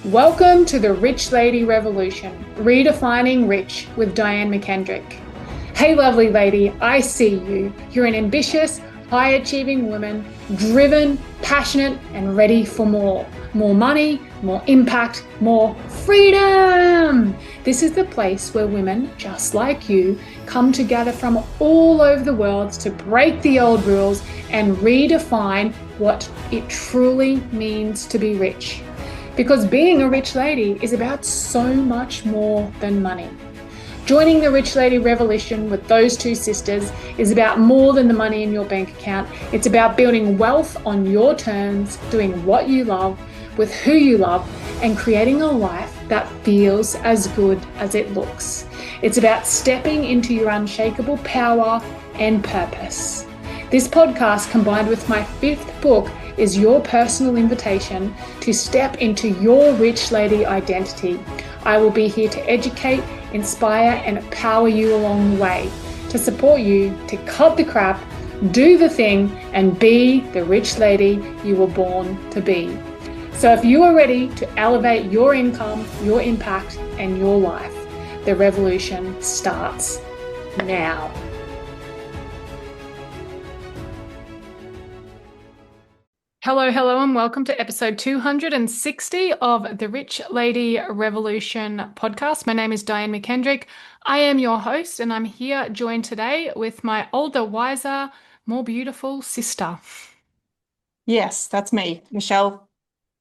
Welcome to the Rich Lady Revolution, redefining rich with Diane McKendrick. Hey, lovely lady, I see you. You're an ambitious, high-achieving woman, driven, passionate, and ready for more. More money, more impact, more freedom. This is the place where women just like you come together from all over the world to break the old rules and redefine what it truly means to be rich. Because being a rich lady is about so much more than money. Joining the Rich Lady Revolution with those two sisters is about more than the money in your bank account. It's about building wealth on your terms, doing what you love, with who you love, and creating a life that feels as good as it looks. It's about stepping into your unshakable power and purpose. This podcast, combined with my 5th book, is your personal invitation to step into your rich lady identity. I will be here to educate, inspire, and empower you along the way, to support you to cut the crap, do the thing, and be the rich lady you were born to be. So if you are ready to elevate your income, your impact, and your life, the revolution starts now. Hello, and welcome to episode 260 of the Rich Lady Revolution podcast. My name is Diane McKendrick. I am your host, and I'm here joined today with my older, wiser, more beautiful sister. Yes, that's me, Michelle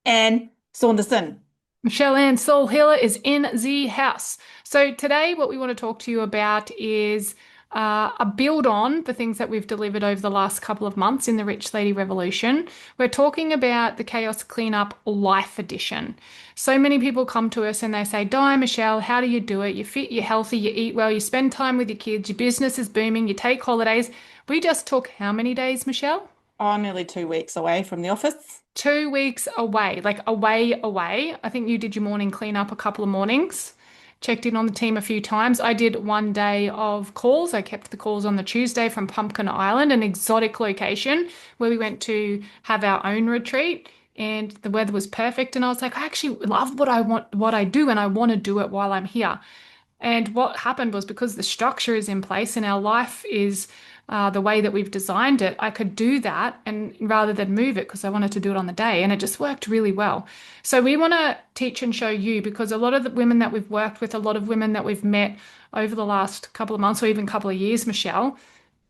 Anne Saunderson. Michelle Anne Soul Healer is in the house. So today what we want to talk to you about is a build on the things that we've delivered over the last couple of months in the Rich Lady Revolution. We're talking about the Chaos Cleanup Life Edition. So many people come to us and they say, Di, Michelle, how do you do it? You're fit, you're healthy, you eat well, you spend time with your kids, your business is booming, you take holidays. We just took how many days, Michelle? Oh, nearly 2 weeks away from the office. 2 weeks away, like away. I think you did your morning cleanup a couple of mornings, checked in on the team a few times. I did 1 day of calls. I kept the calls on the Tuesday from Pumpkin Island, an exotic location where we went to have our own retreat. And the weather was perfect. And I was like, I actually love what I do, and I want to do it while I'm here. And what happened was, because the structure is in place and our life is the way that we've designed it, I could do that and rather than move it, because I wanted to do it on the day, and it just worked really well. So we want to teach and show you, because a lot of the women that we've worked with, a lot of women that we've met over the last couple of months or even couple of years, Michelle,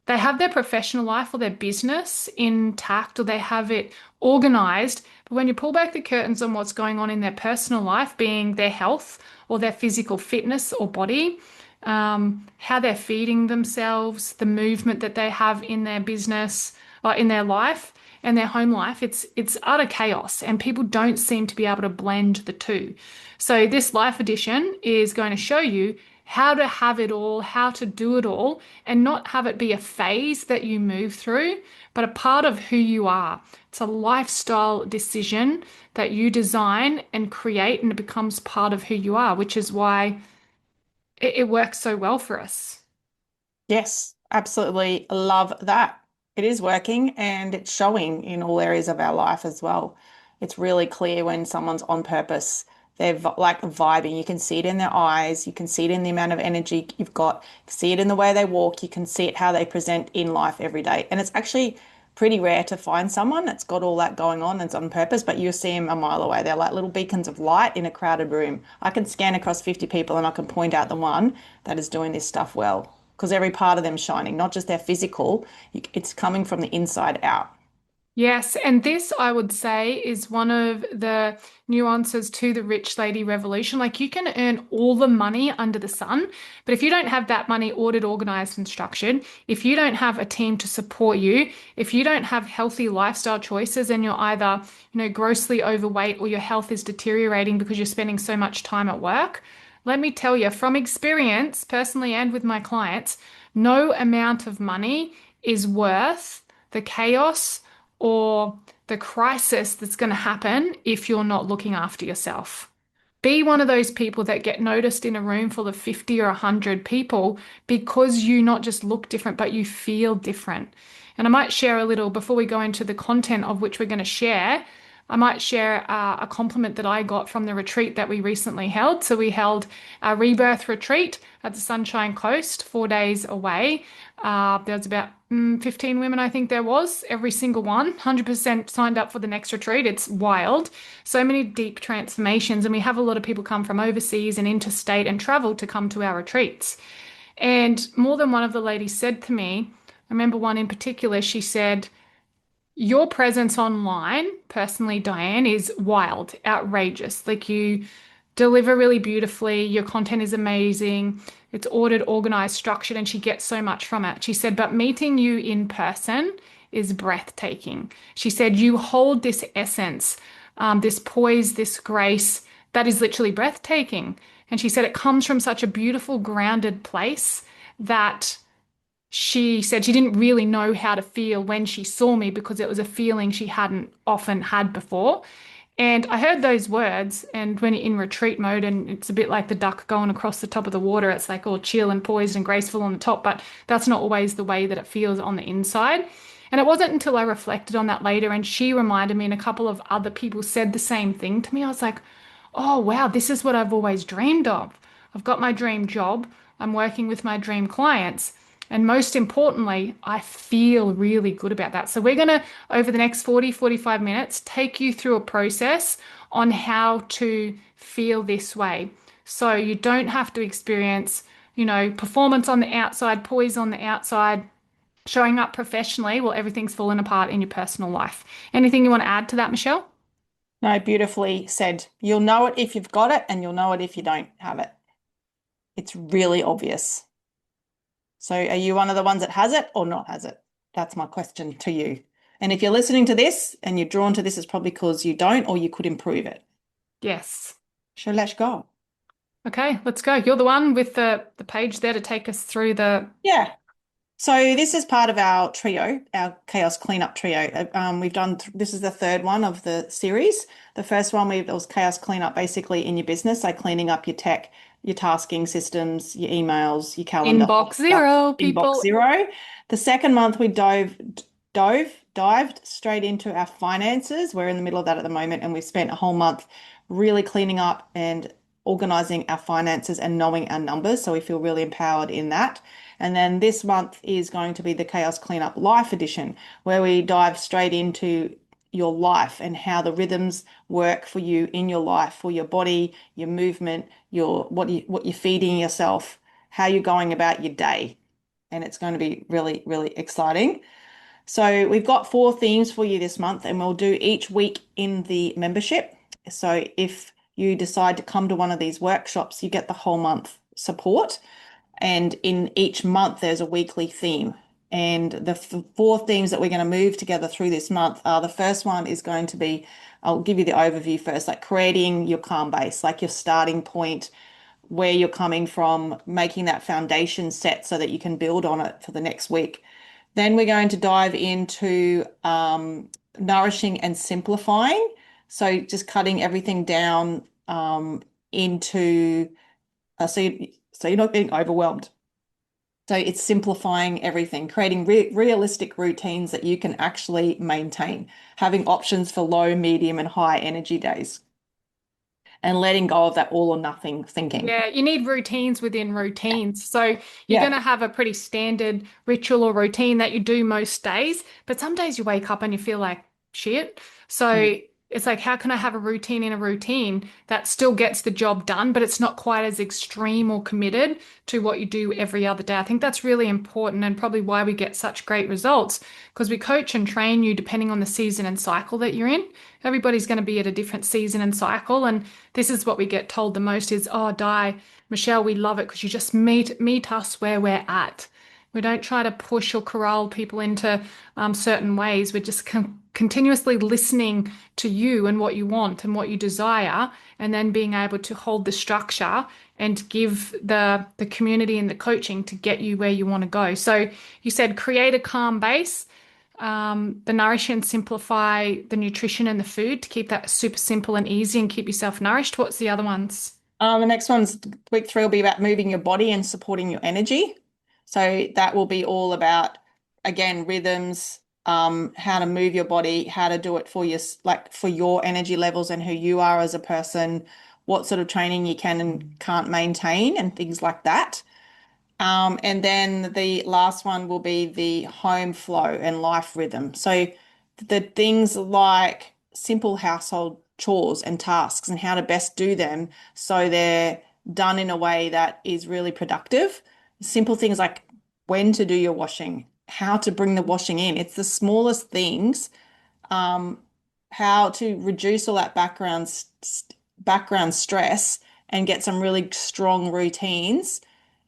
they have their professional life or their business intact, or they have it organized. But when you pull back the curtains on what's going on in their personal life, being their health or their physical fitness or body, how they're feeding themselves, the movement that they have in their business or in their life and their home life, it's utter chaos, and people don't seem to be able to blend the two. So this life edition is going to show you how to have it all, how to do it all, and not have it be a phase that you move through, but a part of who you are. It's a lifestyle decision that you design and create, and it becomes part of who you are, which is why it works so well for us. Yes, absolutely love that. It is working and it's showing in all areas of our life as well. It's really clear when someone's on purpose. They're like vibing. You can see it in their eyes. You can see it in the amount of energy you've got. You can see it in the way they walk. You can see it how they present in life every day. And it's actually pretty rare to find someone that's got all that going on that's on purpose, but you see them a mile away. They're like little beacons of light in a crowded room. I can scan across 50 people and I can point out the one that is doing this stuff well, because every part of them shining, not just their physical, it's coming from the inside out. Yes, and this, I would say, is one of the nuances to the rich lady revolution. Like, you can earn all the money under the sun, but if you don't have that money ordered, organized, and structured, if you don't have a team to support you, if you don't have healthy lifestyle choices, and you're either, grossly overweight, or your health is deteriorating because you're spending so much time at work, let me tell you from experience, personally and with my clients, no amount of money is worth the chaos or the crisis that's going to happen if you're not looking after yourself. Be one of those people that get noticed in a room full of 50 or 100 people because you not just look different, but you feel different. And I might share a little before we go into the content of which we're going to share. I might share a compliment that I got from the retreat that we recently held. So we held a rebirth retreat at the Sunshine Coast, 4 days away. There was about 15 women, I think there was, every single one, 100% signed up for the next retreat. It's wild. So many deep transformations. And we have a lot of people come from overseas and interstate and travel to come to our retreats. And more than one of the ladies said to me, I remember one in particular, she said, your presence online, personally, Diane, is wild, outrageous. Like you deliver really beautifully, your content is amazing, it's ordered, organized, structured, and she gets so much from it. She said, but meeting you in person is breathtaking. She said, you hold this essence, this poise, this grace that is literally breathtaking. And she said, it comes from such a beautiful, grounded place that she said she didn't really know how to feel when she saw me because it was a feeling she hadn't often had before. And I heard those words, and when you're in retreat mode, and it's a bit like the duck going across the top of the water, it's like all chill and poised and graceful on the top, but that's not always the way that it feels on the inside. And it wasn't until I reflected on that later, and she reminded me, and a couple of other people said the same thing to me. I was like, oh, wow, this is what I've always dreamed of. I've got my dream job, I'm working with my dream clients. And most importantly, I feel really good about that. So we're going to, over the next 40, 45 minutes, take you through a process on how to feel this way. So you don't have to experience, performance on the outside, poise on the outside, showing up professionally while everything's fallen apart in your personal life. Anything you want to add to that, Michelle? No, beautifully said. You'll know it if you've got it, and you'll know it if you don't have it. It's really obvious. So are you one of the ones that has it or not has it? That's my question to you. And if you're listening to this and you're drawn to this, it's probably because you don't or you could improve it. Yes. So let's go. Okay, let's go. You're the one with the page there to take us through the. Yeah. So this is part of our trio, our chaos cleanup trio. We've done this is the third one of the series. The first one it was chaos cleanup basically in your business, like cleaning up your tech, your tasking systems, your emails, your calendar, all Inbox that stuff. zero, Inbox people. zero. The second month we dived straight into our finances. We're in the middle of that at the moment, and we've spent a whole month really cleaning up and organizing our finances and knowing our numbers. So we feel really empowered in that. And then this month is going to be the Chaos Cleanup Life Edition, where we dive straight into your life and how the rhythms work for you in your life, for your body, your movement, your what you're feeding yourself, how you're going about your day. And it's going to be really, really exciting. So we've got 4 themes for you this month, and we'll do each week in the membership. So if you decide to come to one of these workshops, you get the whole month support. And in each month, there's a weekly theme. And the 4 themes that we're going to move together through this month are the first one is going to be, I'll give you the overview first, like creating your calm base, like your starting point, where you're coming from, making that foundation set so that you can build on it for the next week. Then we're going to dive into nourishing and simplifying. So just cutting everything down into so you're not getting overwhelmed. So it's simplifying everything, creating realistic routines that you can actually maintain, having options for low, medium, and high energy days, and letting go of that all or nothing thinking. Yeah, you need routines within routines. So you're going Yeah. to have a pretty standard ritual or routine that you do most days, but some days you wake up and you feel like shit. Mm. So it's like, how can I have a routine in a routine that still gets the job done, but it's not quite as extreme or committed to what you do every other day? I think that's really important and probably why we get such great results because we coach and train you depending on the season and cycle that you're in. Everybody's going to be at a different season and cycle, and this is what we get told the most is, oh, Michelle, we love it because you just meet us where we're at. We don't try to push or corral people into certain ways. We're just continuously listening to you and what you want and what you desire, and then being able to hold the structure and give the community and the coaching to get you where you want to go. So you said create a calm base, the nourish and simplify the nutrition and the food to keep that super simple and easy and keep yourself nourished. What's the other ones? The next one's week 3 will be about moving your body and supporting your energy. So that will be all about, again, rhythms, how to move your body, how to do it for your like for your energy levels and who you are as a person, what sort of training you can and can't maintain, and things like that. And then the last one will be the home flow and life rhythm. So the things like simple household chores and tasks and how to best do them so they're done in a way that is really productive. Simple things like when to do your washing, how to bring the washing in. It's the smallest things, um, how to reduce all that background stress and get some really strong routines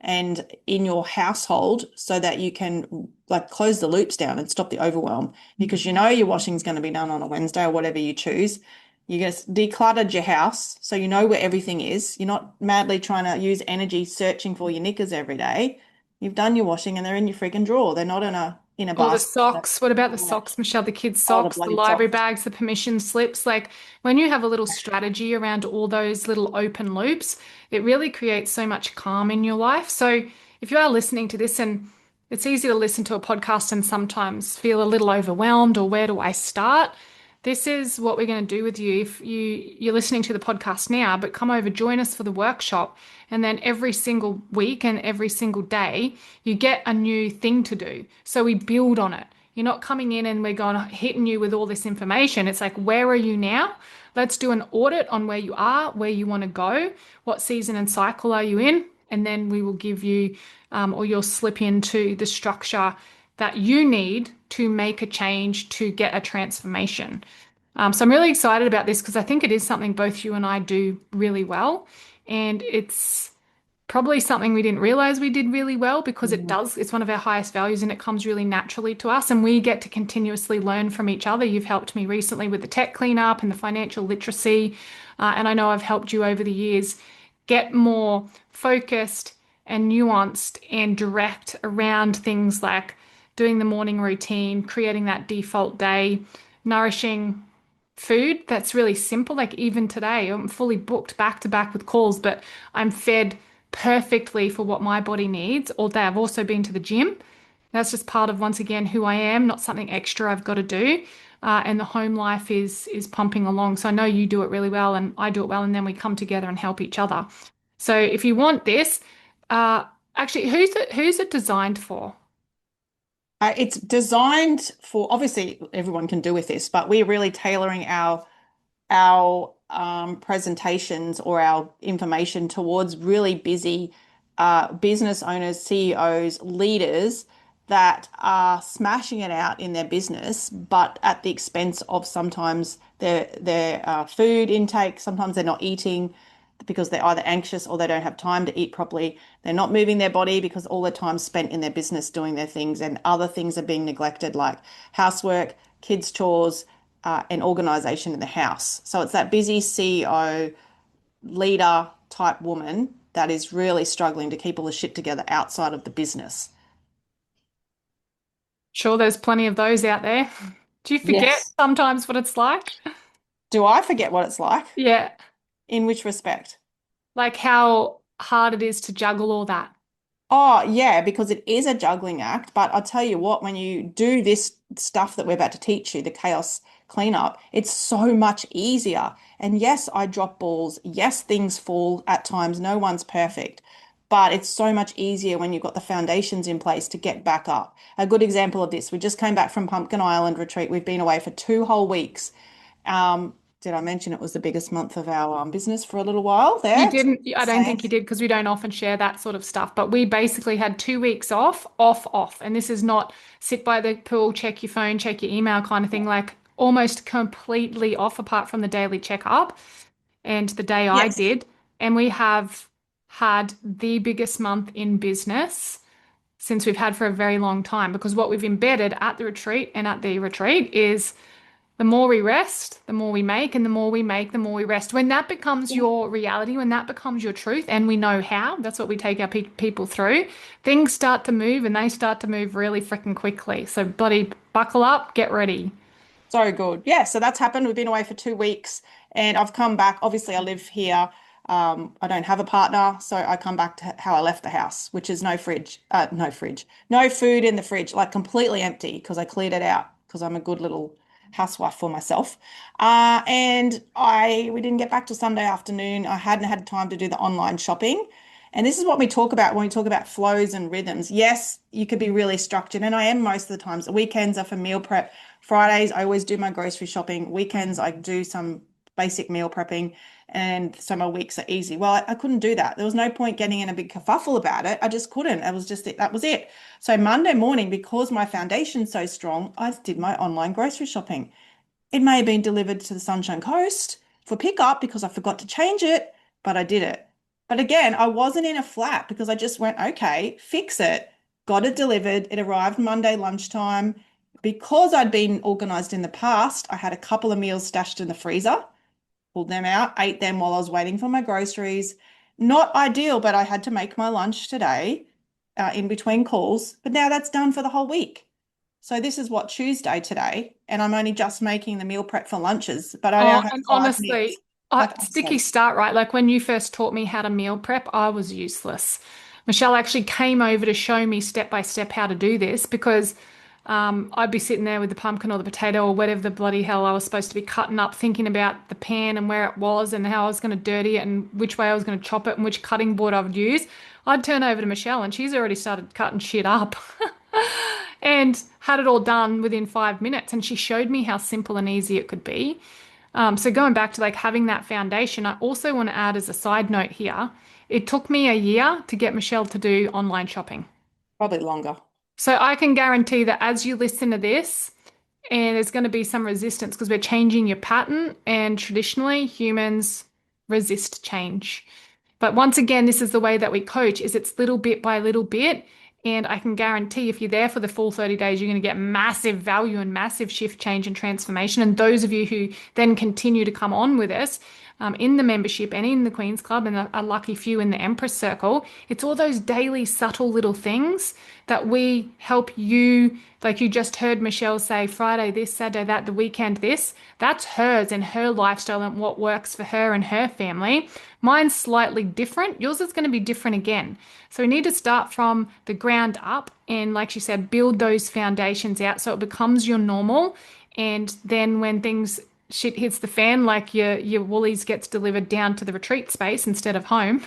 and in your household so that you can like close the loops down and stop the overwhelm because you know your washing's going to be done on a Wednesday or whatever you choose. You just decluttered your house so you know where everything is. You're not madly trying to use energy searching for your knickers every day. You've done your washing and they're in your freaking drawer. They're not in a Or the basket. socks. What about the socks, Michelle? The kids' Oh, the socks, the bloody library socks. bags, the permission slips. Like when you have a little strategy around all those little open loops, it really creates so much calm in your life. So if you are listening to this, and it's easy to listen to a podcast and sometimes feel a little overwhelmed, or where do I start? This is what we're going to do with you. If you're listening to the podcast now, but come over, join us for the workshop, and then every single week and every single day, you get a new thing to do. So we build on it. You're not coming in and we're going hitting you with all this information. It's like, where are you now? Let's do an audit on where you are, where you want to go, what season and cycle are you in, and then we will give you, or you'll slip into the structure that you need to make a change to get a transformation. So I'm really excited about this because I think it is something both you and I do really well. And it's probably something we didn't realize we did really well because it Mhm. does, it's one of our highest values and it comes really naturally to us. And we get to continuously learn from each other. You've helped me recently with the tech cleanup and the financial literacy. And I know I've helped you over the years get more focused and nuanced and direct around things like doing the morning routine, creating that default day, nourishing food that's really simple. Like even today, I'm fully booked back to back with calls, but I'm fed perfectly for what my body needs all day. I've also been to the gym. That's just part of, once again, who I am, not something extra I've got to do. And the home life is pumping along. So I know you do it really well and I do it well, and then we come together and help each other. So if you want this, uh, actually, who's it designed for? It's designed for obviously everyone can do with this, but we're really tailoring our presentations or our information towards really busy business owners, CEOs, leaders that are smashing it out in their business, but at the expense of sometimes their food intake. Sometimes they're not eating because they're either anxious or they don't have time to eat properly. They're not moving their body because all their time's spent in their business doing their things, and other things are being neglected, like housework, kids' chores, and organization in the house. So it's that busy CEO leader type woman that is really struggling to keep all the shit together outside of the business. Sure, there's plenty of those out there. Do you forget Yes. sometimes what it's like? Do I forget what it's like? Yeah, In which respect? like how hard it is to juggle all that. Oh, yeah, because it is a juggling act. But I'll tell you what, when you do this stuff that we're about to teach you, the chaos cleanup, it's so much easier. And yes, I drop balls. Yes, things fall at times. No one's perfect. But it's so much easier when you've got the foundations in place to get back up. A good example of this, we just came back from Pumpkin Island retreat. We've been away for 2 whole weeks. Did I mention it was the biggest month of our business for a little while You there? didn't, I don't think you Saying. did because we don't often share that sort of stuff. But we basically had 2 weeks off, off, off. And this is not sit by the pool, check your phone, check your email kind of thing, like almost completely off apart from the daily checkup and the day I Yes. did. And we have had the biggest month in business since we've had for a very long time because what we've embedded at the retreat and at the retreat is the more we rest, the more we make, and the more we make, the more we rest. When that becomes your reality, when that becomes your truth, and we know how, that's what we take our people through, things start to move and they start to move really freaking quickly. So, buddy, buckle up, get ready. So good. Yeah, so that's happened. We've been away for 2 weeks and I've come back. Obviously, I live here. I don't have a partner, so I come back to how I left the house, which is no fridge, no food in the fridge, like completely empty because I cleared it out because I'm a good little housewife for myself. And we didn't get back till Sunday afternoon. I hadn't had time to do the online shopping. And this is what we talk about when we talk about flows and rhythms. Yes, you could be really structured, and I am most of the times. Weekends are for meal prep. Fridays, I always do my grocery shopping. Weekends, I do some basic meal prepping, and so my weeks are easy. Well, I couldn't do that. There was no point getting in a big kerfuffle about it. I just couldn't. It was just that was it. So Monday morning, because my foundation's so strong, I did my online grocery shopping. It may have been delivered to the Sunshine Coast for pickup because I forgot to change it, but I did it. But again, I wasn't in a flat because I just went, okay, fix it. Got it delivered. It arrived Monday lunchtime. Because I'd been organized in the past, I had a couple of meals stashed in the freezer, pulled them out, ate them while I was waiting for my groceries. Not ideal, but I had to make my lunch today in between calls. But now that's done for the whole week. So this is what, Tuesday today, and I'm only just making the meal prep for lunches, but I now Oh, have and 5 meals. honestly, Like I sticky said, start, right? Like when you first taught me how to meal prep, I was useless. Michelle actually came over to show me step by step how to do this because I'd be sitting there with the pumpkin or the potato or whatever the bloody hell I was supposed to be cutting up, thinking about the pan and where it was and how I was going to dirty it and which way I was going to chop it and which cutting board I would use. I'd turn over to Michelle and she's already started cutting shit up. And had it all done within 5 minutes. And she showed me how simple and easy it could be. So going back to like having that foundation, I also want to add as a side note here, it took me a year to get Michelle to do online shopping. probably longer. So I can guarantee that as you listen to this, and there's going to be some resistance because we're changing your pattern, and traditionally humans resist change. But once again, this is the way that we coach is it's little bit by little bit. And I can guarantee if you're there for the full 30 days, you're going to get massive value and massive shift change and transformation. And those of you who then continue to come on with us in the membership and in the Queen's Club and a lucky few in the Empress Circle, it's all those daily subtle little things that we help you. Like you just heard Michelle say, Friday this, Saturday that, the weekend this. That's hers and her lifestyle and what works for her and her family. Mine's slightly different. Yours is going to be different again. So we need to start from the ground up and, like she said, build those foundations out so it becomes your normal. And then when things shit hits the fan, like your Woolies gets delivered down to the retreat space instead of home,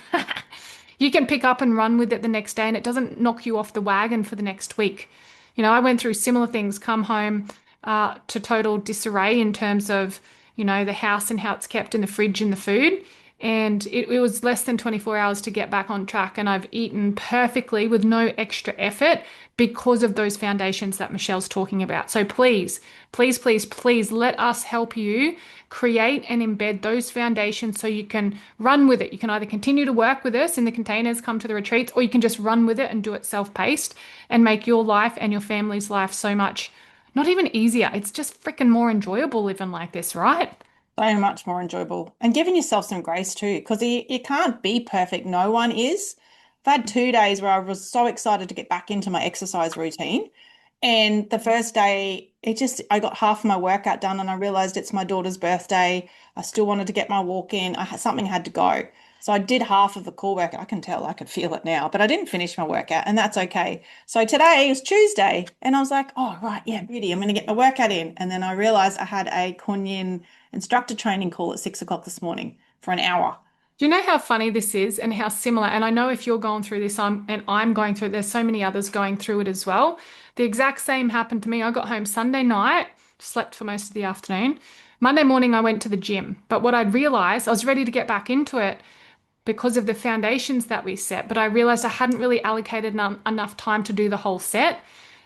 you can pick up and run with it the next day and it doesn't knock you off the wagon for the next week. I went through similar things, come home to total disarray in terms of, the house and how it's kept in the fridge and the food. And it was less than 24 hours to get back on track. And I've eaten perfectly with no extra effort because of those foundations that Michelle's talking about. So please, please, please, please let us help you create and embed those foundations so you can run with it. You can either continue to work with us in the containers, come to the retreats, or you can just run with it and do it self-paced and make your life and your family's life so much, not even easier. It's just freaking more enjoyable living like this, right? So much more enjoyable. And giving yourself some grace too, because you can't be perfect. No one is. I've had 2 days where I was so excited to get back into my exercise routine. And the first day, I got half of my workout done and I realized it's my daughter's birthday. I still wanted to get my walk in. Something had to go. So I did half of the core workout. I can tell, I could feel it now, but I didn't finish my workout and that's okay. So today is Tuesday and I was like, oh, right, yeah, beauty, I'm going to get my workout in. And then I realized I had a Kunyin instructor training call at 6 o'clock this morning for an hour. Do you know how funny this is and how similar? And I know if you're going through this, I'm going through it. There's so many others going through it as well. The exact same happened to me. I got home Sunday night, slept for most of the afternoon. Monday morning, I went to the gym. But what I'd realized, I was ready to get back into it because of the foundations that we set. But I realized I hadn't really allocated enough time to do the whole set.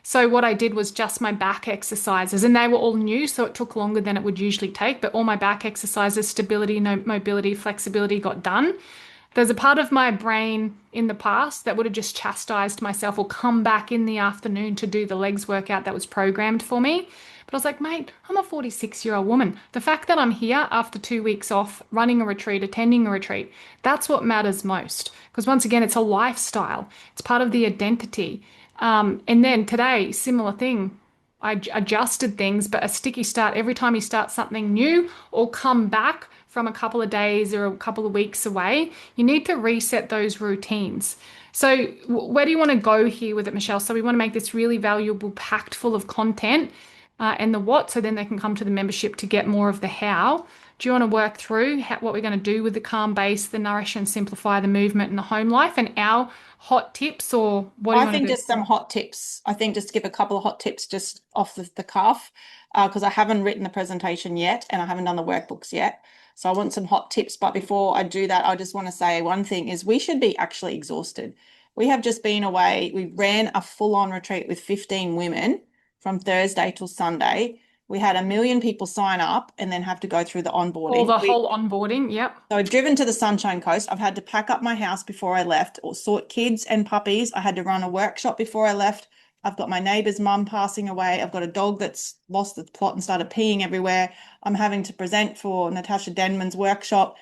So what I did was just my back exercises, and they were all new, so it took longer than it would usually take. But all my back exercises, stability, no mobility, flexibility got done. There's a part of my brain in the past that would have just chastised myself or come back in the afternoon to do the legs workout that was programmed for me. But I was like, mate, I'm a 46-year-old woman. The fact that I'm here after 2 weeks off, running a retreat, attending a retreat, that's what matters most. Because once again, it's a lifestyle. It's part of the identity. And then today, similar thing. I adjusted things, but a sticky start every time you start something new or come back from a couple of days or a couple of weeks away, you need to reset those routines. So, where do you want to go here with it, Michelle? So, we want to make this really valuable, packed full of content and the what, so then they can come to the membership to get more of the how. Do you want to work through what we're going to do with the calm base, the nourish and simplify, the movement, and the home life, and our hot tips, or what do you I want think to do? just some hot tips. I think just to give a couple of hot tips just off the cuff, because I haven't written the presentation yet and I haven't done the workbooks yet. So I want some hot tips. But before I do that, I just want to say one thing is we should be actually exhausted. We have just been away. We ran a full-on retreat with 15 women from Thursday till Sunday. We had 1 million people sign up and then have to go through the All onboarding. the whole onboarding. Yep. So I've driven to the Sunshine Coast. I've had to pack up my house before I left or sort kids and puppies. I had to run a workshop before I left. I've got my neighbour's mum passing away. I've got a dog that's lost the plot and started peeing everywhere. I'm having to present for Natasha Denman's workshop,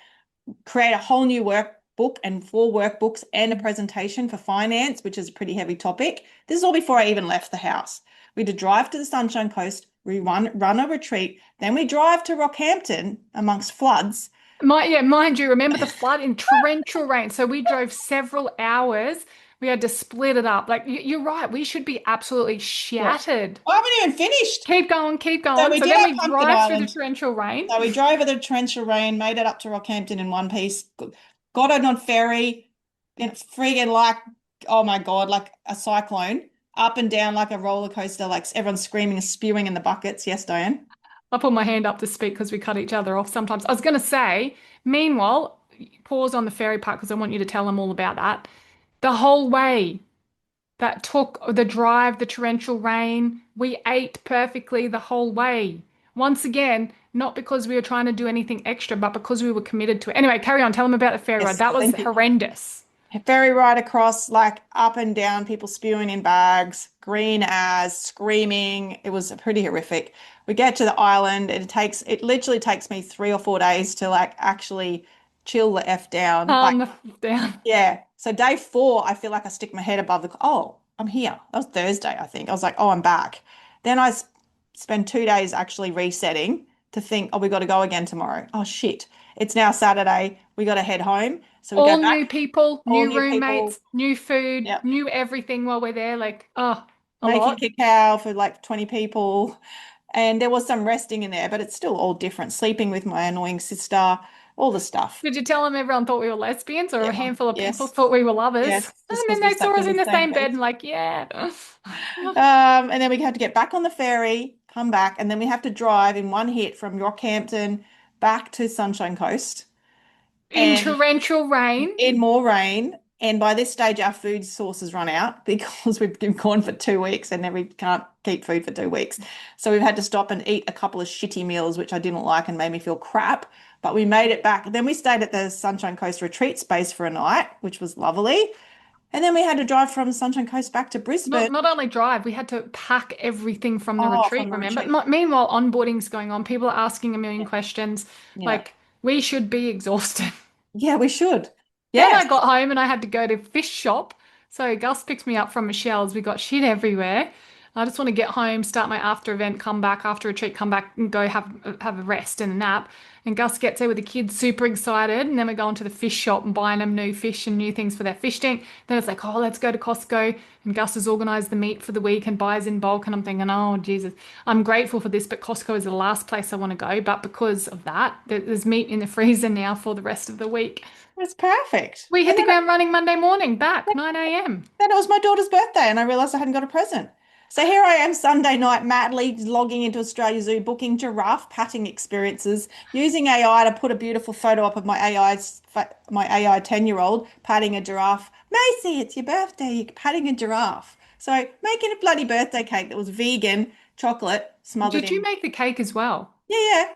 create a whole new workbook and 4 workbooks and a presentation for finance, which is a pretty heavy topic. This is all before I even left the house. We had to drive to the Sunshine Coast, we run a retreat, then we drive to Rockhampton amongst floods. Yeah, mind you, remember the flood in torrential rain. So we drove several hours. We had to split it up. Like you're right, we should be absolutely Yeah. shattered. I haven't even finished. Keep going, keep So going. we So did then our we Pumpkin drive through the Island. torrential rain. So we drove over the torrential rain, made it up to Rockhampton in one piece, got on ferry, and friggin' like, oh my God, like a cyclone, up and down like a roller coaster, like everyone's screaming and spewing in the buckets. Yes, Diane? I put my hand up to speak because we cut each other off sometimes. I was going to say, meanwhile, pause on the ferry part because I want you to tell them all about that. The whole way that took the drive, the torrential rain, we ate perfectly the whole way. Once again, not because we were trying to do anything extra, but because we were committed to it. Anyway, carry on. Tell them about the ferry ride. Yes, That was thank you. horrendous. Ferry ride across, like up and down, people spewing in bags, green as, screaming. It was pretty horrific. We get to the island, and it literally takes me 3 or 4 days to like actually chill the F down. Like, Calm the down. yeah. So day 4, I feel like I stick my head above oh, I'm here. That was Thursday, I think. I was like, oh, I'm back. Then I spend 2 days actually resetting to think, oh, we got to go again tomorrow. Oh, shit. It's now Saturday. We got to head home. So we go All back, new people, all new new people. roommates, new food, Yep. new everything while we're there. Like, oh, a Making lot. cacao for like 20 people. And there was some resting in there, but it's still all different. Sleeping with my annoying sister, all the stuff. Did you tell them everyone thought we were lesbians or a Yeah. handful of people Yes. thought we were lovers? Yes. Just And then because we they slept saw in us in the the same same bed. bed and like, yeah. And then we had to get back on the ferry, come back, and then we have to drive in one hit from Rockhampton back to Sunshine Coast In and torrential rain. in more rain. And by this stage, our food sources run out because we've been gone for 2 weeks and then we can't keep food for 2 weeks. So we've had to stop and eat a couple of shitty meals, which I didn't like and made me feel crap. But we made it back. Then we stayed at the Sunshine Coast retreat space for a night, which was lovely. And then we had to drive from Sunshine Coast back to Not Brisbane. not only drive, we had to pack everything from the Oh, retreat, from the remember? retreat. Meanwhile, onboarding's going on. People are asking a million Yeah. questions. Yeah. Like, we should be exhausted. Yeah, we should. Then Yes. I got home and I had to go to fish shop. So Gus picked me up from Michelle's. We got shit everywhere. I just want to get home, start my after event, come back after retreat, come back and go have a rest and a nap. And Gus gets there with the kids super excited. And then we go into the fish shop and buying them new fish and new things for their fish tank. Then it's like, oh, let's go to Costco. And Gus has organized the meat for the week and buys in bulk. And I'm thinking, oh, Jesus, I'm grateful for this, but Costco is the last place I want to go. But because of that, there's meat in the freezer now for the rest of the week. It's perfect. We And hit the ground running Monday morning, back 9 a.m. then it was my daughter's birthday, and I realized I hadn't got a present. So here I am Sunday night, madly logging into Australia Zoo, booking giraffe patting experiences, using AI to put a beautiful photo up of my AI 10-year-old patting a giraffe. Macy, it's your birthday. You're patting a giraffe. So making a bloody birthday cake that was vegan, chocolate smothered Did you in. make the cake as well? Yeah, yeah.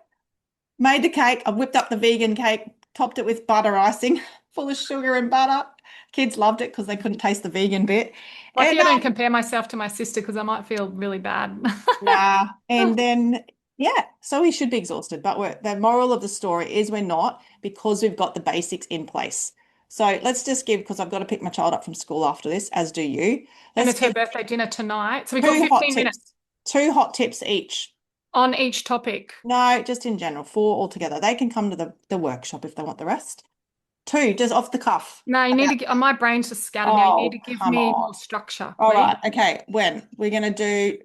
Made the cake. I whipped up the vegan cake, topped it with butter icing, full of sugar and butter. Kids loved it because they couldn't taste the vegan bit. Lucky And I don't compare myself to my sister because I might feel really bad. nah. And then yeah, so we should be exhausted, but the moral of the story is we're not because we've got the basics in place. So let's just give, because I've got to pick my child up from school after this, as do you. And Let's it's her give birthday dinner tonight. So we've got two hot 15 minutes tips, 2 hot tips each. on each topic. No, just in general, 4 altogether. They can come to the workshop if they want the rest. 2, just off the cuff. No, you need to get, my brain's just scattered now. You need Oh, to give come me on. more structure, All please. right. Okay. When we're going to do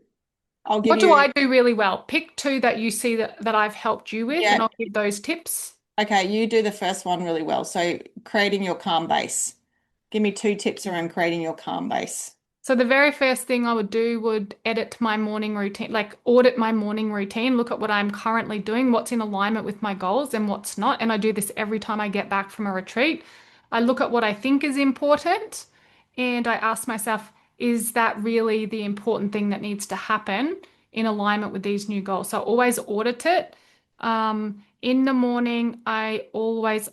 I'll give What do you, I do really well? Pick two that you see that I've helped you with, and yeah, I'll give those tips. okay, you do the first one really well. So creating your calm base. Give me two tips around creating your calm base. So the very first thing I would do would edit my morning routine, like audit my morning routine, look at what I'm currently doing, what's in alignment with my goals and what's not. And I do this every time I get back from a retreat. I look at what I think is important and I ask myself, is that really the important thing that needs to happen in alignment with these new goals? So I always audit it. In the morning, I always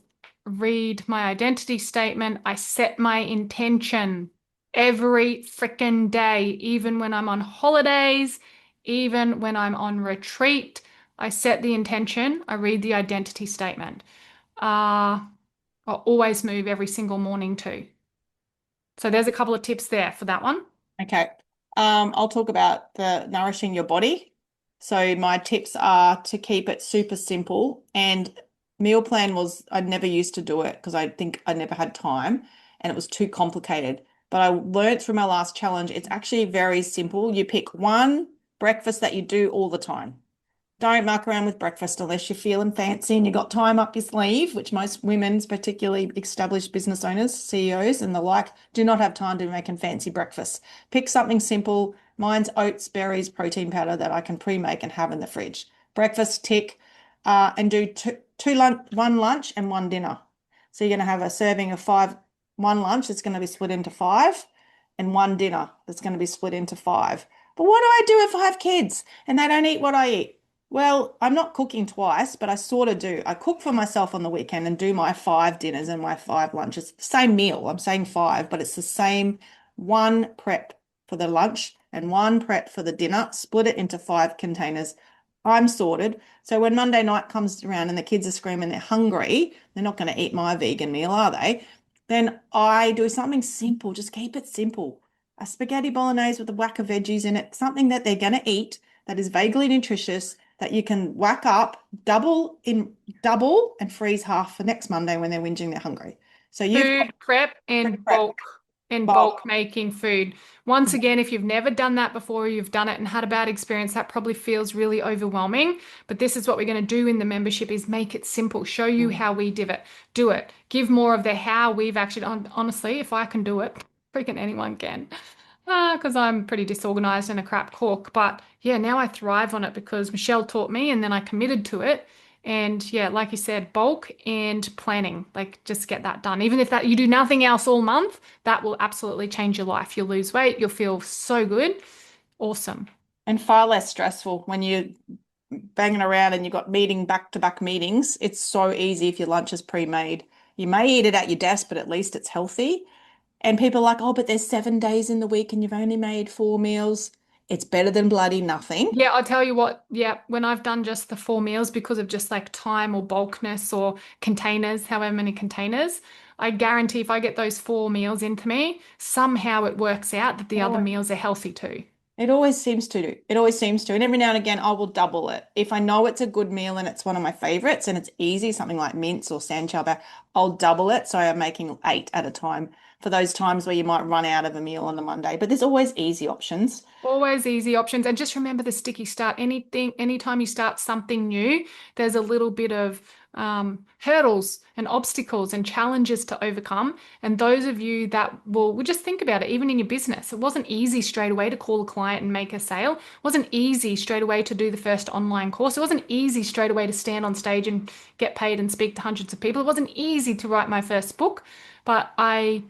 read my identity statement. I set my intention every freaking day, even when I'm on holidays, even when I'm on retreat. I set the intention, I read the identity statement. I always move every single morning too. So there's a couple of tips there for that one. Okay. I'll talk about the nourishing your body. So my tips are to keep it super simple. And meal plan was, I never used to do it because I think I never had time and it was too complicated. But I learned through my last challenge, it's actually very simple. You pick one breakfast that you do all the time. Don't muck around with breakfast unless you're feeling fancy and you got time up your sleeve, which most women's, particularly established business owners, CEOs, and the like, do not have time to be making fancy breakfast. Pick something simple. Mine's oats, berries, protein powder that I can pre-make and have in the fridge. Breakfast tick, and do one lunch and one dinner. So you're going to have a serving of five, one lunch that's going to be split into five, and one dinner that's going to be split into five. But what do I do if I have kids and they don't eat what I eat? Well, I'm not cooking twice, but I sort of do. I cook for myself on the weekend and do my five dinners and my five lunches. Same meal. I'm saying five, but it's the same one prep for the lunch and one prep for the dinner. Split it into five containers. I'm sorted. So when Monday night comes around and the kids are screaming they're hungry, they're not going to eat my vegan meal, are they? Then I do something simple. Just keep it simple. A spaghetti bolognese with a whack of veggies in it, something that they're going to eat that is vaguely nutritious that you can whack up, double and freeze half for next Monday when they're whinging they're hungry. So you've got Food prep prep and bulk. bulk making food. Once again, if you've never done that before, you've done it and had a bad experience, that probably feels really overwhelming. But this is what we're going to do in the membership is make it simple, show you how we do it, give more of the how we've actually honestly, if I can do it, freaking anyone can. Because I'm pretty disorganized and a crap cook. But yeah, now I thrive on it because Michelle taught me and then I committed to it. And yeah, like you said, bulk and planning, like just get that done. Even if that you do nothing else all month, that will absolutely change your life. You'll lose weight, you'll feel so good. Awesome. And far less stressful when you're banging around and you've got meeting back-to-back meetings. It's so easy if your lunch is pre-made. You may eat it at your desk, but at least it's healthy. And people are like, oh, but there's 7 days in the week and you've only made four meals. It's better than bloody nothing. Yeah, I'll tell you what, yeah, when I've done just the four meals because of just like time or bulkness or containers, however many containers, I guarantee if I get those four meals into me, somehow it works out that the other meals are healthy too. It always seems to do. It always seems to. And every now and again, I will double it. If I know it's a good meal and it's one of my favorites and it's easy, something like mince or sand chowder, I'll double it. So I'm making eight at a time for those times where you might run out of a meal on a Monday. But there's always easy options. Always easy options. And just remember the sticky start. Anytime you start something new, there's a little bit of hurdles and obstacles and challenges to overcome. And those of you that will just think about it, even in your business, it wasn't easy straight away to call a client and make a sale. It wasn't easy straight away to do the first online course. It wasn't easy straight away to stand on stage and get paid and speak to hundreds of people. It wasn't easy to write my first book, but I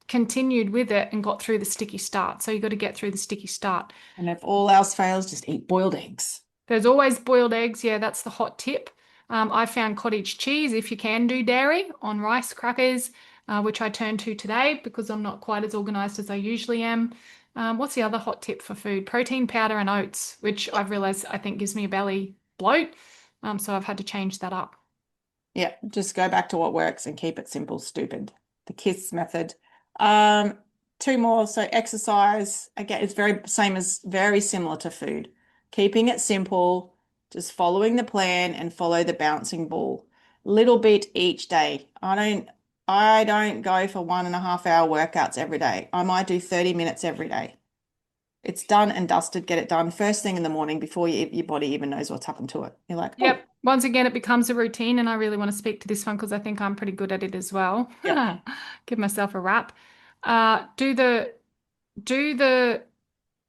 continued with it and got through the sticky start. So you got to get through the sticky start. And if all else fails, just eat boiled eggs. There's always boiled eggs. Yeah, that's the hot tip. I found cottage cheese if you can do dairy on rice crackers, which I turned to today because I'm not quite as organized as I usually am. What's the other hot tip for food? Protein powder and oats, which I've realized I think gives me a belly bloat. So I've had to change that up. Yeah, just go back to what works and keep it simple, stupid. The KISS method. Um, two more. So exercise, again, it's very similar to food. Keeping it simple, just following the plan and follow the bouncing ball. Little bit each day. I don't go for 1.5 hour workouts every day. I might do 30 minutes every day. It's done and dusted. Get it done first thing in the morning before your body even knows what's happened to it. You're like, oh, Yep. Once again, it becomes a routine, and I really want to speak to this one because I think I'm pretty good at it as well. yep, Give myself a rap. Do the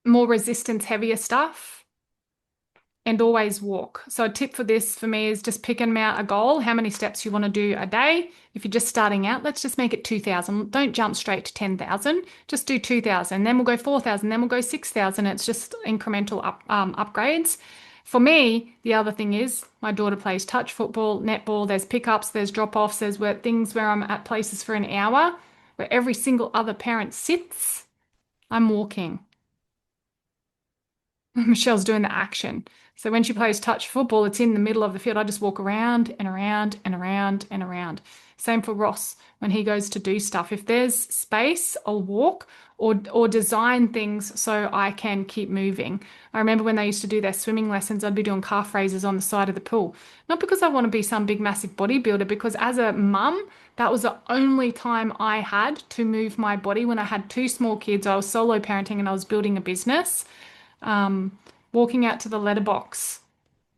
more resistance heavier stuff and always walk. So a tip for this for me is just picking out a goal, how many steps you want to do a day. If you're just starting out, let's just make it 2,000. Don't jump straight to 10,000. Just do 2,000. Then we'll go 4,000. Then we'll go 6,000. It's just incremental upgrades. For me, the other thing is my daughter plays touch football, netball. There's pickups, there's drop-offs, there's things where I'm at places for an hour where every single other parent sits. I'm walking. Michelle's doing the action. So when she plays touch football, it's in the middle of the field. I just walk around and around and around and around. Same for Ross when he goes to do stuff. If there's space, I'll walk or design things so I can keep moving. I remember when they used to do their swimming lessons, I'd be doing calf raises on the side of the pool. Not because I want to be some big massive bodybuilder, because as a mum, that was the only time I had to move my body when I had two small kids. I was solo parenting and I was building a business, walking out to the letterbox,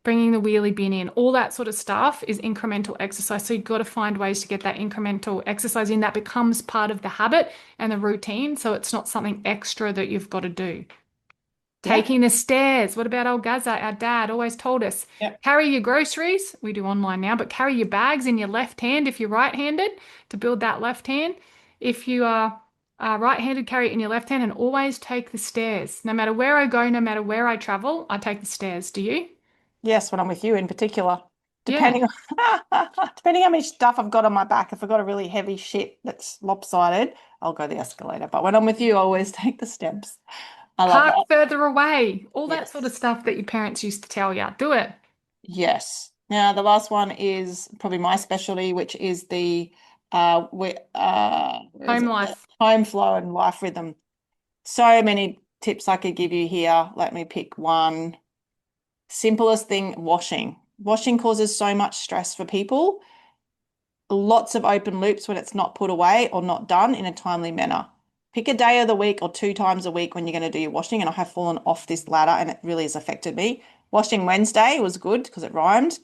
bringing the wheelie bin in, all that sort of stuff is incremental exercise. So you've got to find ways to get that incremental exercise in that becomes part of the habit and the routine. So it's not something extra that you've got to do. yeah, Taking the stairs. What about old Gaza? Our dad always told us, yep. carry your groceries. We do online now, but carry your bags in your left hand if you're right-handed to build that left hand. If you are right-handed, carry it in your left hand and always take the stairs. No matter where I go, no matter where I travel, I take the stairs. Do you? Yes, when I'm with you in particular. Yeah. Depending on depending how much stuff I've got on my back, if I've got a really heavy shit that's lopsided, I'll go the escalator. But when I'm with you, I always take the steps. I love Park that. further away. All that sort of Yes. stuff that your parents used to tell you. Do it. Yes. Now the last one is probably my specialty, which is the where is Home it? life. Home flow and life rhythm. So many tips I could give you here. Let me pick one. Simplest thing, washing. Washing causes so much stress for people. Lots of open loops when it's not put away or not done in a timely manner. Pick a day of the week or two times a week when you're going to do your washing. And I have fallen off this ladder and it really has affected me. Washing Wednesday was good because it rhymed.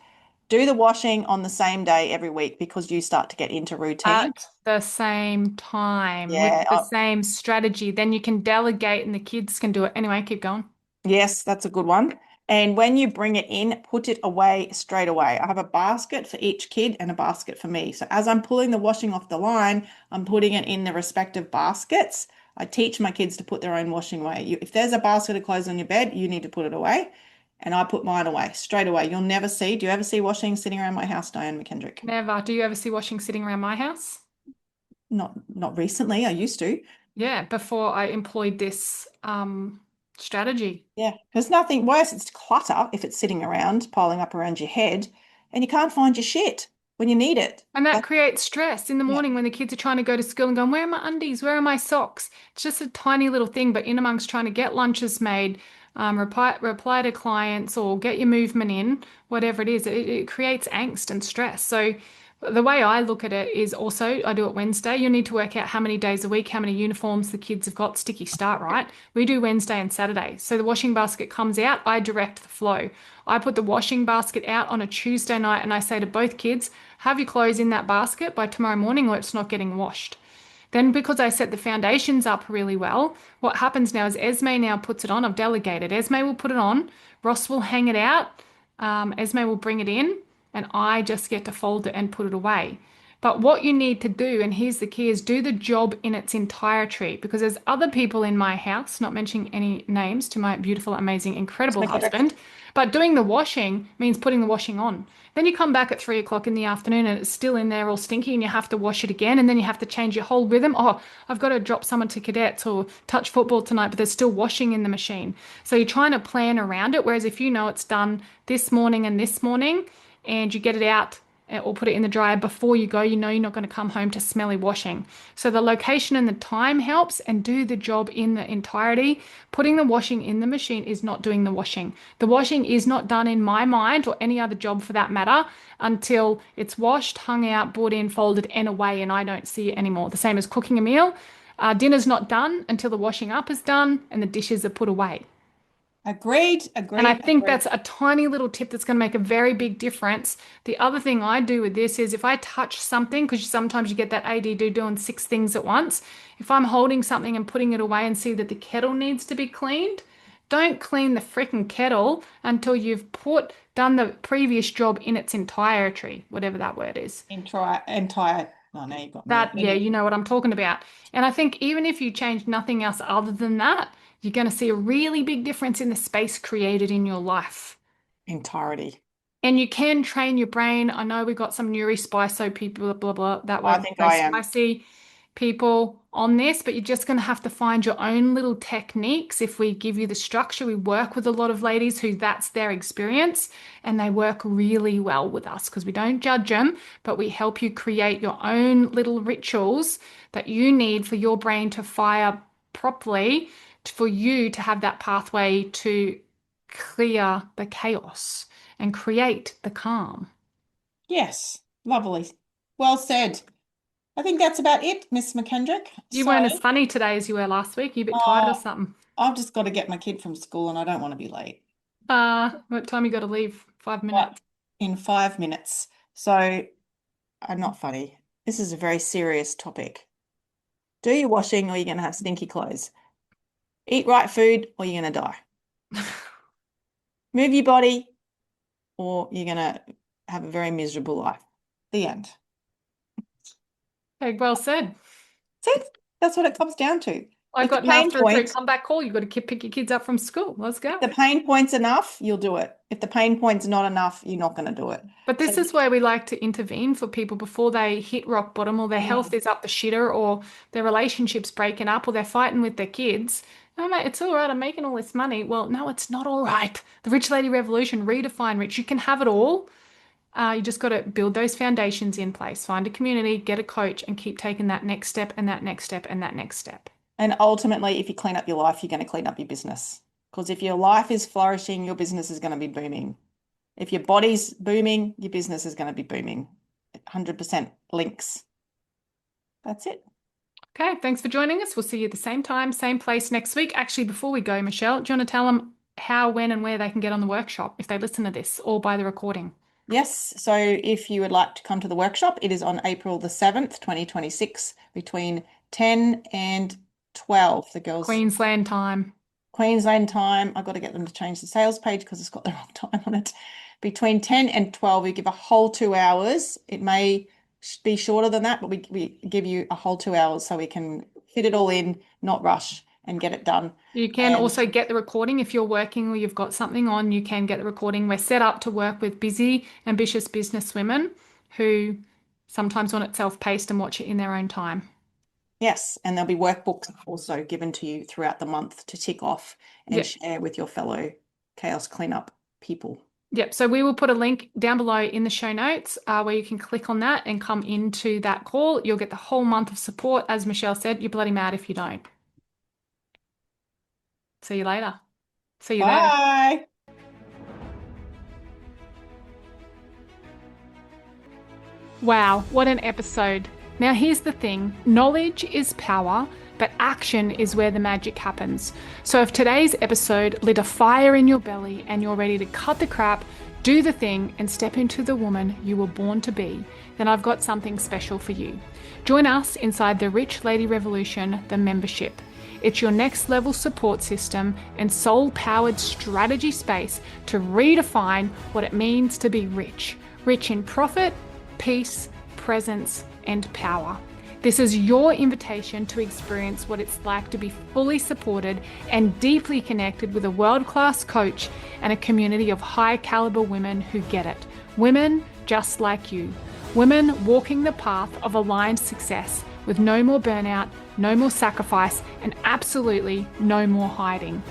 Do the washing on the same day every week because you start to get into routine. At the same time with Yeah, the same strategy. Then you can delegate and the kids can do it. Anyway, keep going. yes, that's a good one. And when you bring it in, put it away straight away. I have a basket for each kid and a basket for me. So as I'm pulling the washing off the line, I'm putting it in the respective baskets. I teach my kids to put their own washing away. If there's a basket of clothes on your bed, you need to put it away. And I put mine away straight away. You'll never see. Do you ever see washing sitting around my house, Diane McKendrick? Never. Do you ever see washing sitting around my house? Not recently. I used to. Yeah, before I employed this strategy. Yeah, there's nothing worse. It's clutter if it's sitting around, piling up around your head, and you can't find your shit when you need it. And that creates stress in the Yeah, morning when the kids are trying to go to school and going, where are my undies? Where are my socks? It's just a tiny little thing, but in amongst trying to get lunches made, reply to clients or get your movement in, whatever it is, it creates angst and stress. So the way I look at it is also, I do it Wednesday. You need to work out how many days a week, how many uniforms the kids have got, sticky start, right? We do Wednesday and Saturday. So the washing basket comes out, I direct the flow. I put the washing basket out on a Tuesday night and I say to both kids, have your clothes in that basket by tomorrow morning or it's not getting washed. Then, because I set the foundations up really well, what happens now is Esme now puts it on. I've delegated. Esme will put it on. Ross will hang it out. Esme will bring it in, and I just get to fold it and put it away. But what you need to do, and here's the key, is do the job in its entirety because there's other people in my house, not mentioning any names to my beautiful, amazing, it's incredible McKendrick. husband, but doing the washing means putting the washing on. Then you come back at 3 o'clock in the afternoon and it's still in there all stinky and you have to wash it again and then you have to change your whole rhythm. Oh, I've got to drop someone to cadets or touch football tonight, but there's still washing in the machine. So you're trying to plan around it. Whereas if you know it's done this morning and you get it out or put it in the dryer before you go, you know you're not going to come home to smelly washing. So the location and the time helps and do the job in the entirety. Putting the washing in the machine is not doing the washing. The washing is not done in my mind or any other job for that matter until it's washed, hung out, brought in, folded and away and I don't see it anymore. The same as cooking a meal. Dinner's not done until the washing up is done and the dishes are put away. Agreed, And I agreed, think agreed. that's a tiny little tip that's going to make a very big difference. The other thing I do with this is if I touch something, because sometimes you get that ADD doing six things at once, if I'm holding something and putting it away and see that the kettle needs to be cleaned, don't clean the freaking kettle until you've done the previous job in its entirety, whatever that word is. Entire. No, now you've got me. That, yeah, you know what I'm talking about. And I think even if you change nothing else other than that, you're going to see a really big difference in the space created in your life. Entirety. And you can train your brain. I know we got some Spiso people, blah, blah, that I word, think no I am. spicy people on this, but you're just going to have to find your own little techniques. If we give you the structure, we work with a lot of ladies who that's their experience and they work really well with us because we don't judge them, but we help you create your own little rituals that you need for your brain to fire properly, for you to have that pathway to clear the chaos and create the calm. Yes, lovely. Well said. I think that's about it, Miss McKendrick. You So, weren't as funny today as you were last week. You a bit tired or uh, something? I've just got to get my kid from school and I don't want to be late. What time you got to leave? 5 minutes. But in 5 minutes. So, I'm not funny. This is a very serious topic. Do your washing or you're going to have stinky clothes. Eat right food or you're going to die. Move your body or you're going to have a very miserable life. The end. Okay, well said. See, that's what it comes down to. I If the got now pain for a point, comeback call. You got to pick your kids up from school. Let's go. if the pain point's enough, you'll do it. If the pain point's not enough, you're not going to do it. But So, this is where we like to intervene for people before they hit rock bottom or their health is up the shitter or their relationship's breaking up or they're fighting with their kids. Oh, mate, it's all right. I'm making all this money. Well, no, it's not all right. The Rich Lady Revolution, redefine rich. You can have it all. You just got to build those foundations in place. Find a community, get a coach, and keep taking that next step and that next step and that next step. and ultimately, if you clean up your life, you're going to clean up your business. Because if your life is flourishing, your business is going to be booming. If your body's booming, your business is going to be booming. 100% links. That's it. Okay, thanks for joining us. We'll see you at the same time, same place next week. Actually, before we go, Michelle, do you want to tell them how, when, and where they can get on the workshop if they listen to this or buy the recording? Yes, so if you would like to come to the workshop, it is on April the 7th, 2026, between 10 and 12. The girls, Queensland time. Queensland time. I've got to get them to change the sales page because it's got the wrong time on it. Between 10 and 12, we give a whole 2 hours. It may be shorter than that, but we give you a whole 2 hours so we can fit it all in, not rush, and get it done. You can And also get the recording if you're working or you've got something on, you can get the recording. We're set up to work with busy, ambitious business women who sometimes want it self-paced and watch it in their own time. yes, and there'll be workbooks also given to you throughout the month to tick off and Yep. share with your fellow chaos cleanup people. Yep. So we will put a link down below in the show notes where you can click on that and come into that call. You'll get the whole month of support. As Michelle said, you're bloody mad if you don't. See you later. See you there. Bye. Wow, what an episode. Now, here's the thing, knowledge is power, but action is where the magic happens. So, if today's episode lit a fire in your belly and you're ready to cut the crap, do the thing, and step into the woman you were born to be, then I've got something special for you. Join us inside the Rich Lady Revolution, the membership. It's your next level support system and soul powered strategy space to redefine what it means to be rich. Rich in profit, peace, presence, and power. This is your invitation to experience what it's like to be fully supported and deeply connected with a world-class coach and a community of high-caliber women who get it. Women just like you. Women walking the path of aligned success with no more burnout, no more sacrifice, and absolutely no more hiding.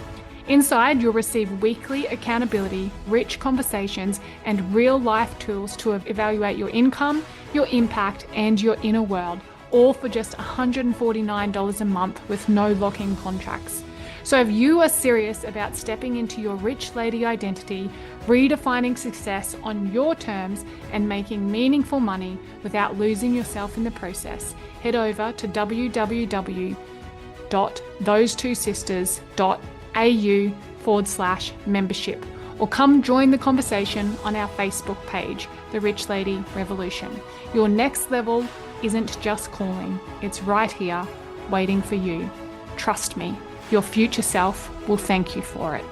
Inside, you'll receive weekly accountability, rich conversations, and real-life tools to evaluate your income, your impact, and your inner world, all for just $149 a month with no lock-in contracts. So if you are serious about stepping into your rich lady identity, redefining success on your terms, and making meaningful money without losing yourself in the process, head over to www www.thosetwosisters.au/membership, or come join the conversation on our Facebook page, The Rich Lady Revolution. Your next level isn't just calling, it's right here waiting for you. Trust me, your future self will thank you for it.